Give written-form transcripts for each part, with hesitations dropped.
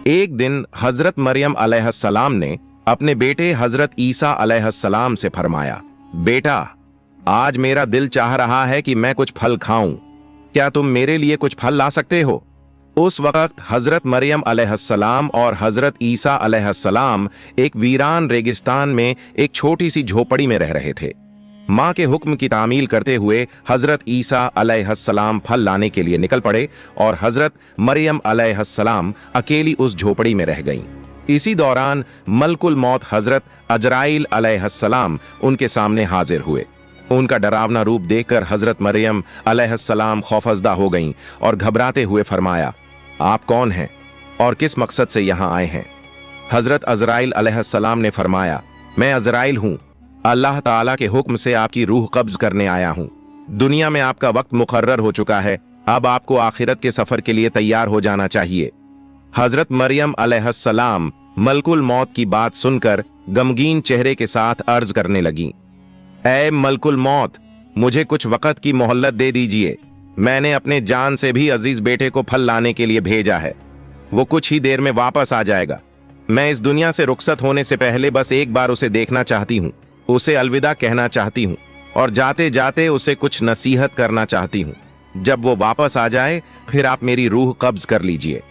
एक दिन हजरत मरियम अलैहिस्सलाम ने अपने बेटे हजरत ईसा अलैहिस्सलाम से फरमाया, बेटा, आज मेरा दिल चाह रहा है कि मैं कुछ फल खाऊं, क्या तुम मेरे लिए कुछ फल ला सकते हो? उस वक्त हजरत मरियम अलैहिस्सलाम और हजरत ईसा अलैहिस्सलाम एक वीरान रेगिस्तान में एक छोटी सी झोपड़ी में रह रहे थे। माँ के हुक्म की तामील करते हुए हजरत ईसा अलैहिस्सलाम फल लाने के लिए निकल पड़े और हजरत मरियम अलैहिस्सलाम अकेली उस झोपड़ी में रह गईं। इसी दौरान मलकुल मौत हजरत अजराइल अलैहिस्सलाम उनके सामने हाजिर हुए। उनका डरावना रूप देखकर हजरत मरियम अलैहिस्सलाम खौफजदा हो गईं और घबराते हुए फरमाया, आप कौन हैं और किस मकसद से यहाँ आए हैं? हजरत अजराइल अलैहिस्सलाम ने फरमाया, मैं अजराइल हूँ, अल्लाह ताला के हुक्म से आपकी रूह कब्ज करने आया हूँ। दुनिया में आपका वक्त मुकर्रर हो चुका है, अब आपको आखिरत के सफर के लिए तैयार हो जाना चाहिए। हजरत मरियम अलैहिस्सलाम मलकुल मौत की बात सुनकर गमगीन चेहरे के साथ अर्ज करने लगी, ऐ मलकुल मौत, मुझे कुछ वक्त की मोहल्लत दे दीजिए। मैंने अपने जान से भी अजीज बेटे को फल लाने के लिए भेजा है, वो कुछ ही देर में वापस आ जाएगा। मैं इस दुनिया से रुखसत होने से पहले बस एक बार उसे देखना चाहती हूँ, उसे अलविदा कहना चाहती हूँ और जाते जाते उसे कुछ नसीहत करना चाहती हूँ। जब वो वापस आ जाए फिर आप मेरी रूह कब्ज कर लीजिए।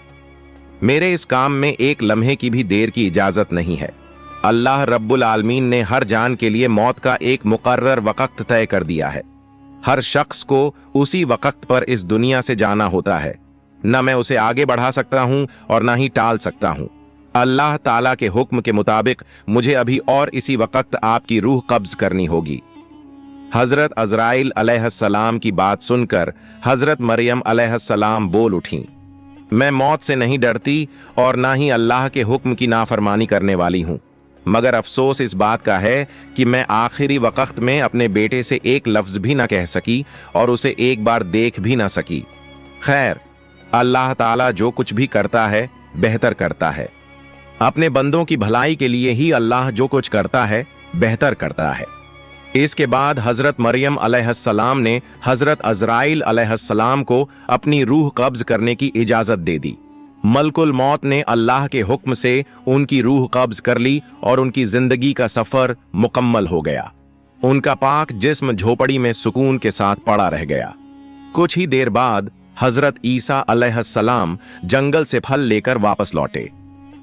मेरे इस काम में एक लम्हे की भी देर की इजाजत नहीं है। अल्लाह रब्बुल आलमीन ने हर जान के लिए मौत का एक मुकर्रर वक्त तय कर दिया है। हर शख्स को उसी वक्त पर इस दुनिया से जाना होता है। न मैं उसे आगे बढ़ा सकता हूं और न ही टाल सकता हूं। अल्लाह ताला के हुक्म के मुताबिक मुझे अभी और इसी वक्त आपकी रूह कब्ज करनी होगी। हजरत अजराइल अलैहिस्सलाम की बात सुनकर हजरत मरियम अलैहिस्सलाम बोल उठी, मैं मौत से नहीं डरती और ना ही अल्लाह के हुक्म की नाफरमानी करने वाली हूं, मगर अफसोस इस बात का है कि मैं आखिरी वक्त में अपने बेटे से एक लफ्ज भी ना कह सकी और उसे एक बार देख भी ना सकी। खैर, अल्लाह ताला जो कुछ भी करता है बेहतर करता है। अपने बंदों की भलाई के लिए ही अल्लाह जो कुछ करता है बेहतर करता है। इसके बाद हजरत मरियम अलैहिस्सलाम ने हजरत अजराइल अलैहिस्सलाम को अपनी रूह कब्ज करने की इजाजत दे दी। मलकुल मौत ने अल्लाह के हुक्म से उनकी रूह कब्ज कर ली और उनकी जिंदगी का सफर मुकम्मल हो गया। उनका पाक जिस्म झोपड़ी में सुकून के साथ पड़ा रह गया। कुछ ही देर बाद हजरत ईसा अलैहिस्सलाम जंगल से फल लेकर वापस लौटे।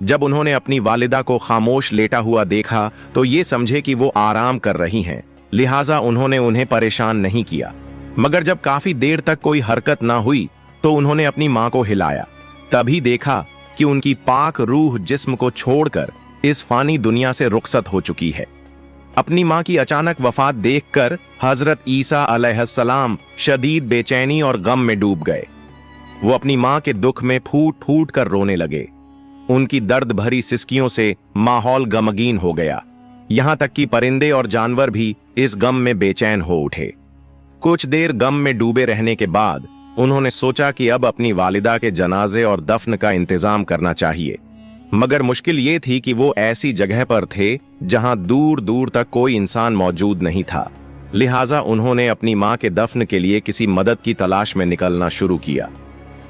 जब उन्होंने अपनी वालिदा को खामोश लेटा हुआ देखा तो ये समझे कि वो आराम कर रही हैं, लिहाजा उन्होंने उन्हें परेशान नहीं किया। मगर जब काफी देर तक कोई हरकत ना हुई तो उन्होंने अपनी मां को हिलाया। तभी देखा कि उनकी पाक रूह जिस्म को छोड़कर इस फानी दुनिया से रुखसत हो चुकी है। अपनी मां की अचानक वफात देखकर हजरत ईसा अलैहिस्सलाम शदीद बेचैनी और गम में डूब गए। वो अपनी मां के दुख में फूट फूट कर रोने लगे। उनकी दर्द भरी सिसकियों से माहौल गमगीन हो गया। यहां तक कि परिंदे और जानवर भी इस गम में बेचैन हो उठे। कुछ देर गम में डूबे रहने के बाद उन्होंने सोचा कि अब अपनी वालिदा के जनाजे और दफन का इंतजाम करना चाहिए। मगर मुश्किल ये थी कि वो ऐसी जगह पर थे जहां दूर दूर तक कोई इंसान मौजूद नहीं था। लिहाजा उन्होंने अपनी मां के दफन के लिए किसी मदद की तलाश में निकलना शुरू किया।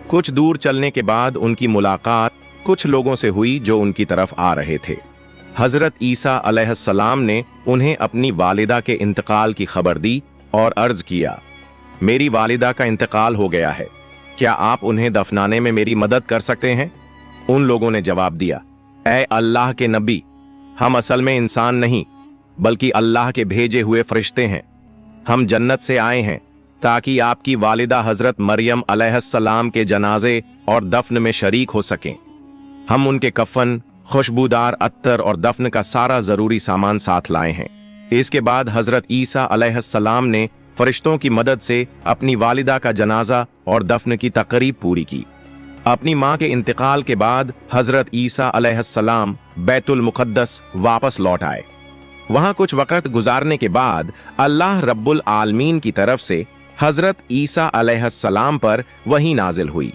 कुछ दूर चलने के बाद उनकी मुलाकात कुछ लोगों से हुई जो उनकी तरफ आ रहे थे। हजरत ईसा अलैहिस्सलाम ने उन्हें अपनी वालिदा के इंतकाल की खबर दी और अर्ज किया, मेरी वालिदा का इंतकाल हो गया है, क्या आप उन्हें दफनाने में मेरी मदद कर सकते हैं? उन लोगों ने जवाब दिया, ऐ अल्लाह के नबी, हम असल में इंसान नहीं बल्कि अल्लाह के भेजे हुए फरिश्ते हैं। हम जन्नत से आए हैं ताकि आपकी वालिदा हजरत मरियम अलैहिस्सलाम के जनाजे और दफन में शरीक हो सकें। हम उनके कफन, खुशबूदार अत्तर और दफन का सारा जरूरी सामान साथ लाए हैं। इसके बाद हजरत ईसा अलैहिस्सलाम ने फरिश्तों की मदद से अपनी वालिदा का जनाजा और दफन की तकरीब पूरी की। अपनी मां के इंतकाल के बाद हजरत ईसा अलैहिस्सलाम बैतुल मुकद्दस वापस लौट आए। वहां कुछ वक्त गुजारने के बाद अल्लाह रब्बुल आलमीन की तरफ से हजरत ईसा अलैहिस्सलाम पर वही नाजिल हुई।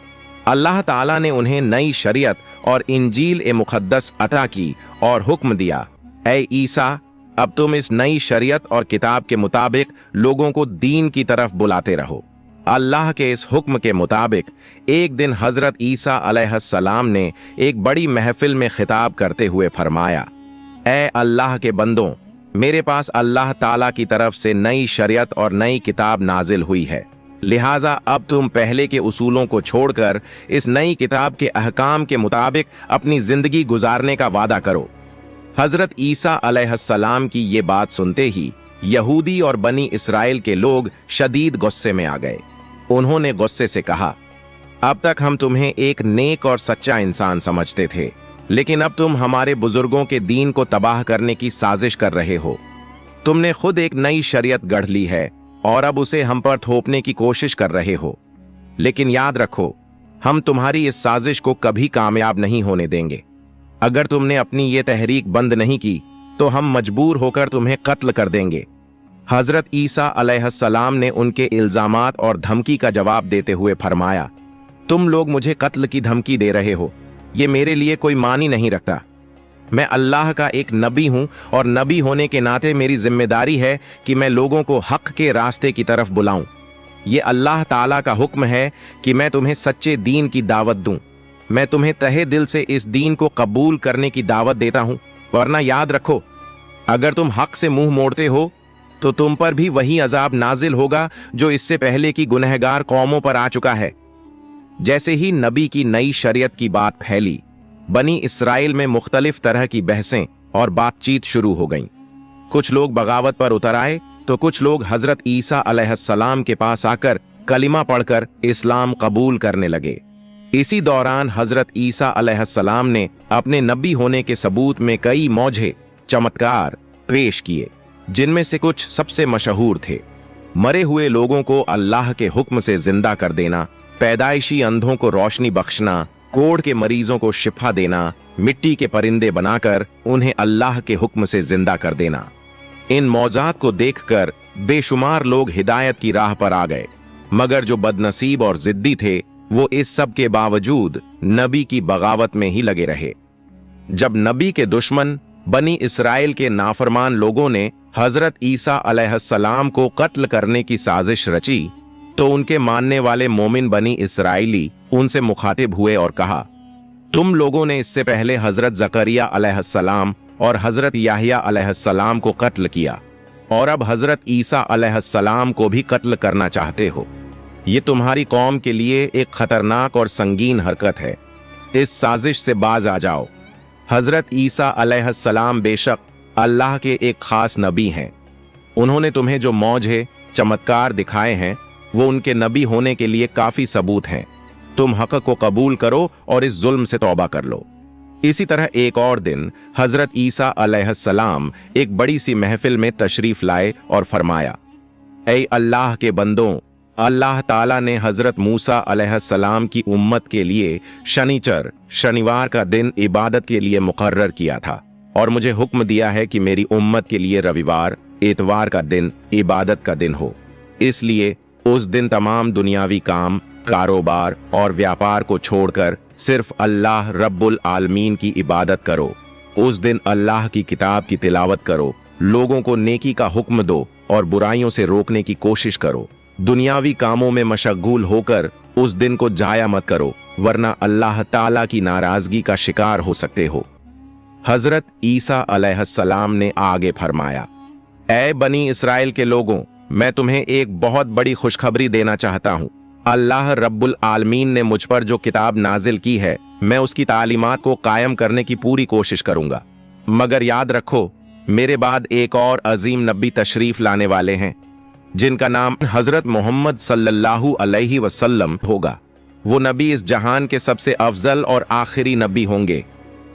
अल्लाह ताला ने उन्हें नई शरीयत और इंजील ए मुकद्दस अता की और हुक्म दिया, ऐ ईसा, अब तुम इस नई शरीयत और किताब के मुताबिक लोगों को दीन की तरफ बुलाते रहो। अल्लाह के इस हुक्म के मुताबिक एक दिन हजरत ईसा अलैहिस्सलाम ने एक बड़ी महफिल में खिताब करते हुए फरमाया, ए अल्लाह के बंदों, मेरे पास अल्लाह ताला की तरफ से नई शरीयत और नई किताब नाजिल हुई है, लिहाजा अब तुम पहले के उसूलों को छोड़कर इस नई किताब के अहकाम के मुताबिक अपनी जिंदगी गुजारने का वादा करो। हजरत ईसा अलैहिस्सलाम की ये बात सुनते ही यहूदी और बनी इसराइल के लोग शदीद गुस्से में आ गए। उन्होंने गुस्से से कहा, अब तक हम तुम्हें एक नेक और सच्चा इंसान समझते थे, लेकिन अब तुम हमारे बुजुर्गों के दीन को तबाह करने की साजिश कर रहे हो। तुमने खुद एक नई शरीयत गढ़ ली है और अब उसे हम पर थोपने की कोशिश कर रहे हो। लेकिन याद रखो, हम तुम्हारी इस साजिश को कभी कामयाब नहीं होने देंगे। अगर तुमने अपनी ये तहरीक बंद नहीं की तो हम मजबूर होकर तुम्हें कत्ल कर देंगे। हजरत ईसा अलैहिस्सलाम ने उनके इल्जामात और धमकी का जवाब देते हुए फरमाया, तुम लोग मुझे कत्ल की धमकी दे रहे हो, ये मेरे लिए कोई मानी नहीं रखता। मैं अल्लाह का एक नबी हूं और नबी होने के नाते मेरी जिम्मेदारी है कि मैं लोगों को हक के रास्ते की तरफ बुलाऊं। ये अल्लाह ताला का हुक्म है कि मैं तुम्हें सच्चे दीन की दावत दूं। मैं तुम्हें तहे दिल से इस दीन को कबूल करने की दावत देता हूं, वरना याद रखो, अगर तुम हक से मुंह मोड़ते हो तो तुम पर भी वही अजाब नाजिल होगा जो इससे पहले की गुनहगार कौमों पर आ चुका है। जैसे ही नबी की नई शरीयत की बात फैली, बनी इसराइल में मुख्तलिफ तरह की बहसें और बातचीत शुरू हो गईं। कुछ लोग बगावत पर उतर आए तो कुछ लोग हजरत ईसा अलैहिस्सलाम के पास आकर कलिमा पढ़कर इस्लाम कबूल करने लगे। इसी दौरान हजरत ईसा अलैहिस्सलाम ने अपने नबी होने के सबूत में कई मौजे चमत्कार पेश किए, जिनमें से कुछ सबसे मशहूर थे। मरे हुए लोगों को अल्लाह के हुक्म से जिंदा कर देना, पैदाइशी अंधों को रोशनी बख्शना, कोढ़ के मरीजों को शिफा देना, मिट्टी के परिंदे बनाकर उन्हें अल्लाह के हुक्म से जिंदा कर देना। इन मौजात को देखकर बेशुमार लोग हिदायत की राह पर आ गए, मगर जो बदनसीब और जिद्दी थे वो इस सब के बावजूद नबी की बगावत में ही लगे रहे। जब नबी के दुश्मन बनी इसराइल के नाफरमान लोगों ने हजरत ईसा अलैहिस्सलाम को कत्ल करने की साजिश रची तो उनके मानने वाले मोमिन बनी इसराइली उनसे मुखातिब हुए और कहा, तुम लोगों ने इससे पहले हजरत जकरिया अलैहिस्सलाम और हजरत याहिया अलैहिस्सलाम को कत्ल किया और अब हजरत ईसा अलैहिस्सलाम को भी कत्ल करना चाहते हो। ये तुम्हारी कौम के लिए एक खतरनाक और संगीन हरकत है। इस साजिश से बाज आ जाओ। हजरत ईसा अलैहिस्सलाम बेशक अल्लाह के एक खास नबी हैं। उन्होंने तुम्हें जो मौजे चमत्कार दिखाए हैं वो उनके नबी होने के लिए काफी सबूत हैं। तुम हक को कबूल करो और इस जुल्म से तौबा कर लो। इसी तरह एक और दिन हजरत ईसा अलैहिस्सलाम एक बड़ी सी महफिल में तशरीफ लाए और फरमाया, ऐ अल्लाह के बंदों, अल्लाह ताला ने हजरत मूसा अलैहिस्सलाम की उम्मत के लिए शनिवार का दिन इबादत के लिए मुकर्रर किया था और मुझे हुक्म दिया है कि मेरी उम्मत के लिए रविवार इतवार का दिन इबादत का दिन हो। इसलिए उस दिन तमाम दुनियावी काम, कारोबार और व्यापार को छोड़कर सिर्फ अल्लाह रब्बुल आलमीन की इबादत करो। उस दिन अल्लाह की किताब की तिलावत करो, लोगों को नेकी का हुक्म दो और बुराइयों से रोकने की कोशिश करो। दुनियावी कामों में मशगूल होकर उस दिन को जाया मत करो, वरना अल्लाह ताला की नाराजगी का शिकार हो सकते हो। हजरत ईसा अलैहिस्सलाम ने आगे फरमाया, ऐ बनी इसराइल के लोगों, मैं तुम्हें एक बहुत बड़ी खुशखबरी देना चाहता हूँ। अल्लाह रब्बुल आलमीन ने मुझ पर जो किताब नाजिल की है, मैं उसकी तालीमात को कायम करने की पूरी कोशिश करूंगा। मगर याद रखो, मेरे बाद एक और अजीम नबी तशरीफ लाने वाले हैं, जिनका नाम हजरत मोहम्मद सल्लल्लाहु अलैहि वसल्लम होगा। वो नबी इस जहान के सबसे अफजल और आखिरी नबी होंगे।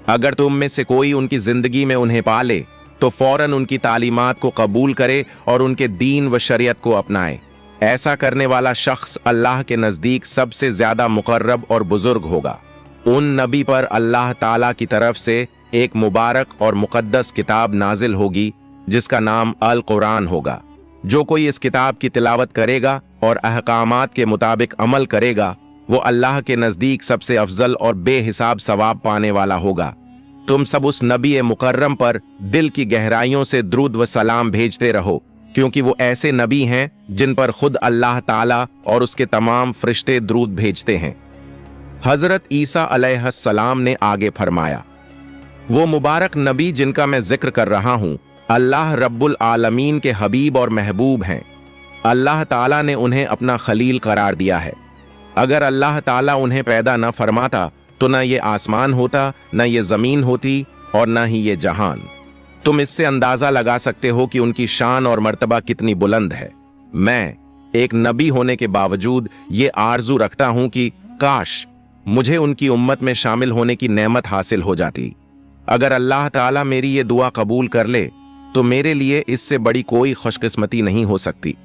अगर तुम में से कोई उनकी जिंदगी में उन्हें पाले तो फौरन उनकी तालीमात को कबूल करे और उनके दीन व शरीयत को अपनाए। ऐसा करने वाला शख्स अल्लाह के नजदीक सबसे ज्यादा मुकर्रब और बुजुर्ग होगा। उन नबी पर अल्लाह ताला की तरफ से एक मुबारक और मुकद्दस किताब नाजिल होगी जिसका नाम अल कुरान होगा। जो कोई इस किताब की तिलावत करेगा और अहकामात के मुताबिक अमल करेगा, वो अल्लाह के नजदीक सबसे अफजल और बेहिसाब सवाब पाने वाला होगा। तुम सब उस नबी मुकर्रम पर दिल की गहराइयों से द्रूद व सलाम भेजते रहो क्योंकि वो ऐसे नबी हैं जिन पर खुद अल्लाह ताला और उसके तमाम फरिश्ते द्रूद भेजते हैं। हजरत ईसा अलैहिस्सलाम ने आगे फरमाया, वो मुबारक नबी जिनका मैं जिक्र कर रहा हूं अल्लाह रब्बुल आलमीन के हबीब और महबूब हैं। अल्लाह ताला ने उन्हें अपना खलील करार दिया है। अगर अल्लाह ताला उन्हें पैदा न फरमाता तो न ये आसमान होता, न ये जमीन होती और न ही ये जहान। तुम इससे अंदाजा लगा सकते हो कि उनकी शान और मर्तबा कितनी बुलंद है। मैं एक नबी होने के बावजूद ये आरजू रखता हूं कि काश मुझे उनकी उम्मत में शामिल होने की नेमत हासिल हो जाती। अगर अल्लाह ताला मेरी ये दुआ कबूल कर ले तो मेरे लिए इससे बड़ी कोई खुशकिस्मती नहीं हो सकती।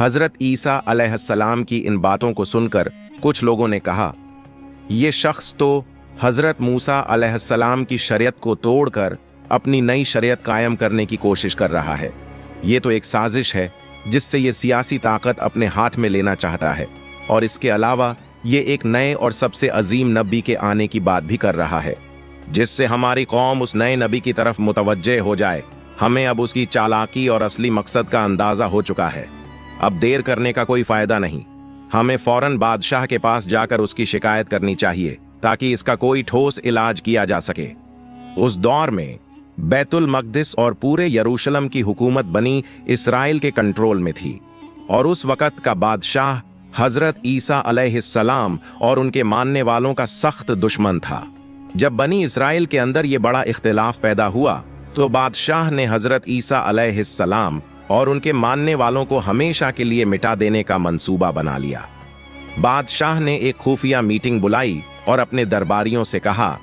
हजरत ईसा अलैहिस्सलाम की इन बातों को सुनकर कुछ लोगों ने कहा, यह शख्स तो हजरत मूसा अलैहिस्सलाम की शरीयत को तोड़कर अपनी नई शरीयत कायम करने की कोशिश कर रहा है। ये तो एक साजिश है जिससे ये सियासी ताकत अपने हाथ में लेना चाहता है, और इसके अलावा ये एक नए और सबसे अजीम नबी के आने की बात भी कर रहा है, जिससे हमारी कौम उस नए नबी की तरफ मुतवज्जे हो जाए। हमें अब उसकी चालाकी और असली मकसद का अंदाजा हो चुका है। अब देर करने का कोई फायदा नहीं। हमें फौरन बादशाह के पास जाकर उसकी शिकायत करनी चाहिए ताकि इसका कोई ठोस इलाज किया जा सके। उस दौर में बैतुल मक़दिस और पूरे यरूशलेम की हुकूमत बनी इसराइल के कंट्रोल में थी, और उस वक़्त का बादशाह हजरत ईसा अलैहिस्सलाम और उनके मानने वालों का सख्त दुश्मन था। जब बनी इसराइल के अंदर ये बड़ा इख्तिलाफ पैदा हुआ तो बादशाह ने हजरत ईसा अलैहिस्सलाम और उनके मानने वालों को हमेशा के लिए मिटा देने का मंसूबा बना लिया। बादशाह ने एक खुफिया मीटिंग बुलाई और अपने दरबारियों से कहा,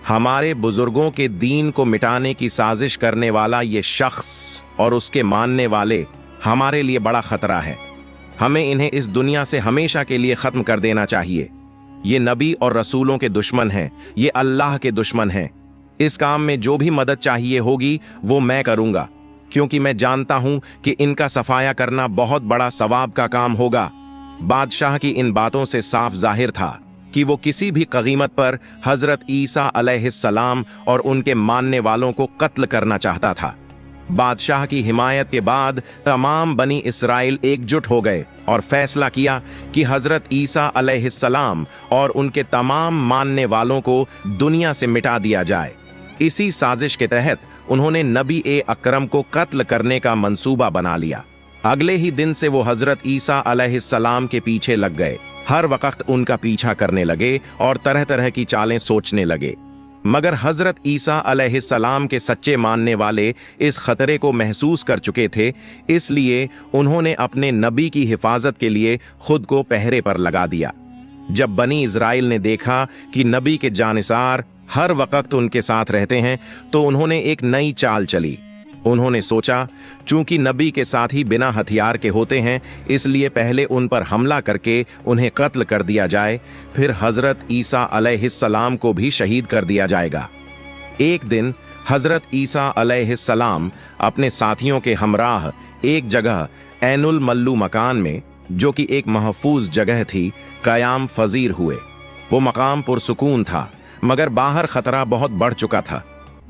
हमारे बुजुर्गों के दीन को मिटाने की साजिश करने वाला ये शख्स और उसके मानने वाले हमारे लिए बड़ा खतरा है। हमें इन्हें इस दुनिया से हमेशा के लिए खत्म कर देना चाहिए। ये नबी और रसूलों के दुश्मन हैं, ये अल्लाह के दुश्मन हैं। इस काम में जो भी मदद चाहिए होगी वो मैं करूंगा, क्योंकि मैं जानता हूं कि इनका सफाया करना बहुत बड़ा सवाब का काम होगा। बादशाह की इन बातों से साफ जाहिर था कि वो किसी भी कीमत पर हजरत ईसा अलैहिस्सलाम और उनके मानने वालों को कत्ल करना चाहता था। बादशाह की हिमायत के बाद तमाम बनी इसराइल एकजुट हो गए और फैसला किया कि हजरत ईसा अलैहिस्सलाम और उनके तमाम मानने वालों को दुनिया से मिटा दिया जाए। इसी साजिश के तहत उन्होंने नबी ए अकरम को कत्ल करने का मंसूबा बना लिया। अगले ही दिन से वो हजरत ईसा अलैहिस्सलाम के पीछे लग गए, हर वक्त उनका पीछा करने लगे और तरह तरह की चालें सोचने लगे। मगर हजरत ईसा अलैहिस्सलाम के सच्चे मानने वाले इस खतरे को महसूस कर चुके थे, इसलिए उन्होंने अपने नबी की हिफाजत के लिए खुद को पहरे पर लगा दिया। जब बनी इजराइल ने देखा कि नबी के जानिसार हर वक्त उनके साथ रहते हैं तो उन्होंने एक नई चाल चली। उन्होंने सोचा, चूंकि नबी के साथी बिना हथियार के होते हैं, इसलिए पहले उन पर हमला करके उन्हें कत्ल कर दिया जाए, फिर हजरत ईसा अलैहिस्सलाम को भी शहीद कर दिया जाएगा। एक दिन हजरत ईसा अलैहिस्सलाम अपने साथियों के हमराह एक जगह ऐनुल मल्लू मकान में, जो कि एक महफूज जगह थी, कयाम फजीर हुए। वो मकाम पुरसुकून था, मगर बाहर खतरा बहुत बढ़ चुका था।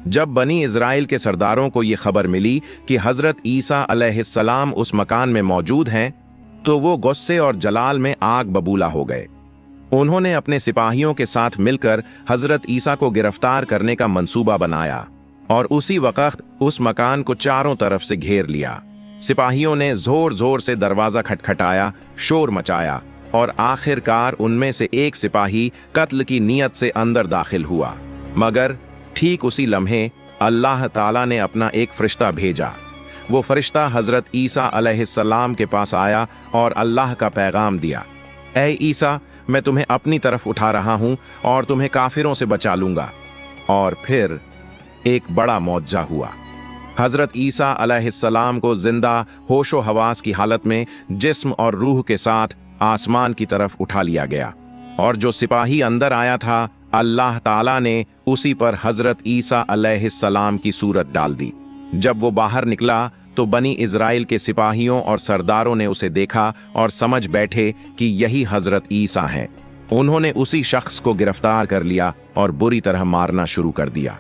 जब बनी इजराइल के सरदारों को यह खबर मिली कि हजरत ईसा अलैहिस्सलाम उस मकान में मौजूद हैं, तो वो गुस्से और जलाल में आग बबूला हो गए। उन्होंने अपने सिपाहियों के साथ मिलकर हजरत ईसा को गिरफ्तार करने का मंसूबा बनाया और उसी वक्त उस मकान को चारों तरफ से घेर लिया। सिपाहियों ने जोर जोर से दरवाजा खटखटाया, शोर मचाया, और आखिरकार उनमें से एक सिपाही कत्ल की नीयत से अंदर दाखिल हुआ। मगर ठीक उसी लम्हे अल्लाह ताला ने अपना एक फरिश्ता भेजा। वो फरिश्ता हजरत ईसा अलैहिस्सलाम के पास आया और अल्लाह का पैगाम दिया, ऐ ईसा, मैं तुम्हें अपनी तरफ उठा रहा हूं और तुम्हें काफिरों से बचा लूंगा। और फिर एक बड़ा मौजज़ा हुआ। हजरत ईसा अलैहिस्सलाम को जिंदा होशो हवास की हालत में जिस्म और रूह के साथ आसमान की तरफ उठा लिया गया, और जो सिपाही अंदर आया था, अल्लाह ताला ने उसी पर हजरत ईसा अलैहिस्सलाम की सूरत डाल दी। जब वो बाहर निकला तो बनी इजराइल के सिपाहियों और सरदारों ने उसे देखा और समझ बैठे कि यही हजरत ईसा हैं। उन्होंने उसी शख्स को गिरफ्तार कर लिया और बुरी तरह मारना शुरू कर दिया।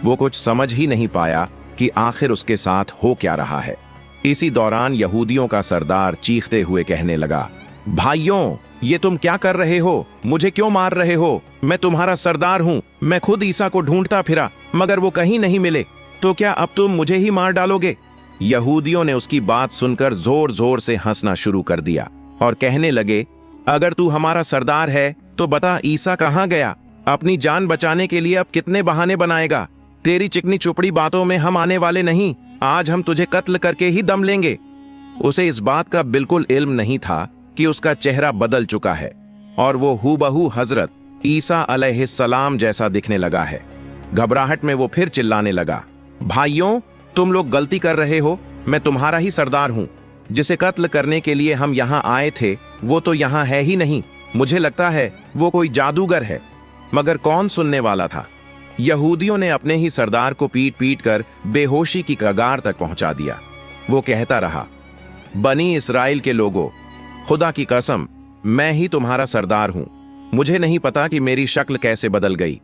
वो कुछ समझ ही नहीं पाया कि आखिर उसके साथ हो क्या रहा है। इसी दौरान यहूदियों का सरदार चीखते हुए कहने लगा, भाइयों, ये तुम क्या कर रहे हो? मुझे क्यों मार रहे हो? मैं तुम्हारा सरदार हूं। मैं खुद ईसा को ढूंढता फिरा, मगर वो कहीं नहीं मिले। तो क्या अब तुम मुझे ही मार डालोगे? यहूदियों ने उसकी बात सुनकर जोर जोर से हंसना शुरू कर दिया और कहने लगे, अगर तू हमारा सरदार है तो बता, ईसा कहाँ गया? अपनी जान बचाने के लिए अब कितने बहाने बनाएगा? तेरी चिकनी चुपड़ी बातों में हम आने वाले नहीं। आज हम तुझे कत्ल करके ही दम लेंगे। उसे इस बात का बिल्कुल इल्म नहीं था कि उसका चेहरा बदल चुका है और वो हूबहू हजरत ईसा अलैहिस्सलाम जैसा दिखने लगा है। घबराहट में वो फिर चिल्लाने लगा, भाइयों, तुम लोग गलती कर रहे हो। मैं तुम्हारा ही सरदार हूं। जिसे कत्ल करने के लिए हम यहां आए थे वो तो यहां है ही नहीं। मुझे लगता है वो कोई जादूगर है। मगर कौन सुनने वाला था? यहूदियों ने अपने ही सरदार को पीट पीट कर बेहोशी की कगार तक पहुंचा दिया। वो कहता रहा, बनी इस्राएल के लोगों, खुदा की कसम, मैं ही तुम्हारा सरदार हूं। मुझे नहीं पता कि मेरी शक्ल कैसे बदल गई।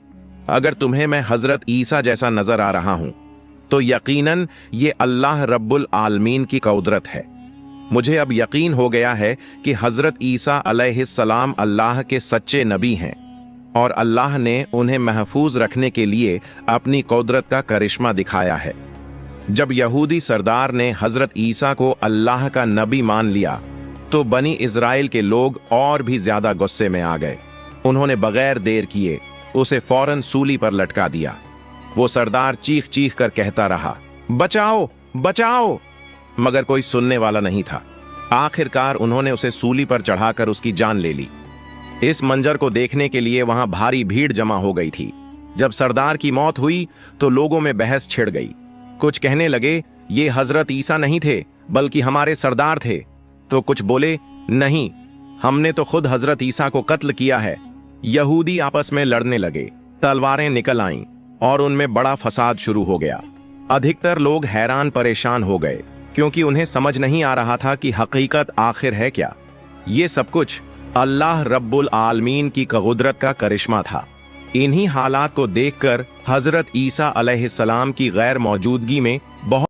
अगर तुम्हें मैं हजरत ईसा जैसा नजर आ रहा हूं तो यकीनन ये अल्लाह रब्बुल आलमीन की कुदरत है। मुझे अब यकीन हो गया है कि हजरत ईसा अलैहिस्सलाम अल्लाह के सच्चे नबी हैं और अल्लाह ने उन्हें महफूज रखने के लिए अपनी कुदरत का करिश्मा दिखाया है। जब यहूदी सरदार ने हजरत ईसा को अल्लाह का नबी मान लिया तो बनी इज़राइल के लोग और भी ज्यादा गुस्से में आ गए। उन्होंने बगैर देर किए उसे फौरन सूली पर लटका दिया। वो सरदार चीख चीख कर कहता रहा, बचाओ, बचाओ, मगर कोई सुनने वाला नहीं था। आखिरकार उन्होंने उसे सूली पर चढ़ाकर उसकी जान ले ली। इस मंजर को देखने के लिए वहां भारी भीड़ जमा हो गई थी। जब सरदार की मौत हुई तो लोगों में बहस छिड़ गई। कुछ कहने लगे, ये हजरत ईसा नहीं थे बल्कि हमारे सरदार थे। तो कुछ बोले, नहीं, हमने तो खुद हजरत ईसा को कत्ल किया है। यहूदी आपस में लड़ने लगे, तलवारें निकल आईं और उनमें बड़ा फसाद शुरू हो गया। अधिकतर लोग हैरान परेशान हो गए क्योंकि उन्हें समझ नहीं आ रहा था कि हकीकत आखिर है क्या। ये सब कुछ अल्लाह रब्बुल आलमीन की कुदरत का करिश्मा था। इन्हीं हालात को देखकर हजरत ईसा अलैहिस्सलाम की गैर मौजूदगी में बहुत